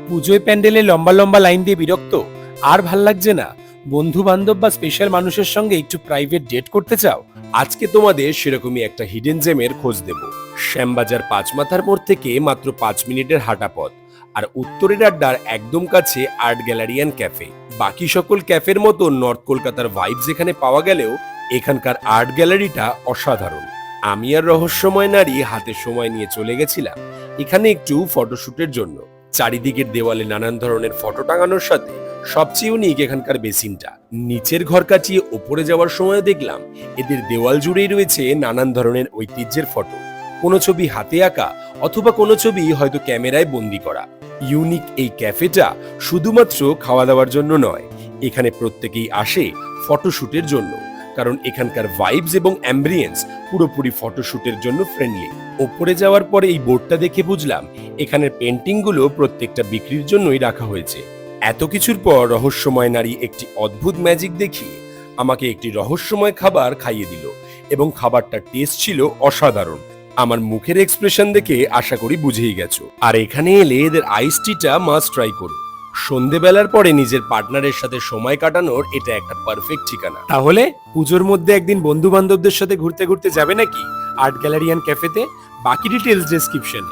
পুজোয় প্যান্ডেলে লম্বা লম্বা লাইন দিয়ে বিরক্ত আর ভাল লাগছে না? বন্ধু বান্ধব বা স্পেশাল মানুষের সঙ্গে একটু প্রাইভেট ডেট করতে চাও? আজকে তোমাদের সেরকমই একটা হিডেন জেমের খোঁজ দেব। শ্যামবাজার পাঁচমাথার মোড় থেকে মাত্র 5 মিনিটের হাঁটা পথ, আর উত্তরের আড্ডার একদম কাছে আর্ট গ্যালারি অ্যান্ড ক্যাফে। বাকি সকল ক্যাফের মতো নর্থ কলকাতার ভাইবস এখানে পাওয়া গেলেও এখানকার আর্ট গ্যালারিটা অসাধারণ। আমি আর রহস্যময় নারী হাতে সময় নিয়ে চলে গেছিলাম এখানে একটু ফটোশুটের জন্য। চারিদিকের দেওয়ালে নানান ধরনের ফটো টাঙানোর সাথে সবচেয়ে ইউনিক এখানকার বেসিনটা। নিচের ঘর কাটিয়ে ওপরে যাওয়ার সময় দেখলাম এদের দেওয়াল জুড়েই রয়েছে নানান ধরনের ঐতিহ্যের ফটো, কোনো ছবি হাতে আঁকা অথবা কোনো ছবি হয়তো ক্যামেরায় বন্দি করা। ইউনিক এই ক্যাফেটা শুধুমাত্র খাওয়া দাওয়ার জন্য নয়, এখানে প্রত্যেকেই আসে ফটোশুটের জন্য, কারণ এখানকার ভাইবস এবং অ্যাম্বিয়েন্স পুরোপুরি ফটোশুটের জন্য ফ্রেন্ডলি। ওপরে যাওয়ার পরে এই বোর্ডটা দেখে বুঝলাম এখানের পেন্টিংগুলো প্রত্যেকটা বিক্রির জন্যই রাখা হয়েছে। এত কিছুর পর রহস্যময় নারী একটি অদ্ভুত ম্যাজিক দেখিয়ে আমাকে একটি রহস্যময় খাবার খাইয়ে দিল, এবং খাবারটার টেস্ট ছিল অসাধারণ। আমার মুখের এক্সপ্রেশন দেখে আশা করি বুঝেই গেছো। আর এখানে এলে এদের আইস টিটা মাস্ট ট্রাই করো। সন্ধেবেলার পরে নিজের পার্টনারের সাথে সময় কাটানোর এটা একটা পারফেক্ট ঠিকানা। তাহলে পুজোর মধ্যে একদিন বন্ধু বান্ধবদের সাথে ঘুরতে ঘুরতে যাবে নাকি আর্ট গ্যালারি অ্যান্ড ক্যাফেতে? বাকি ডিটেলস ডেসক্রিপশনে।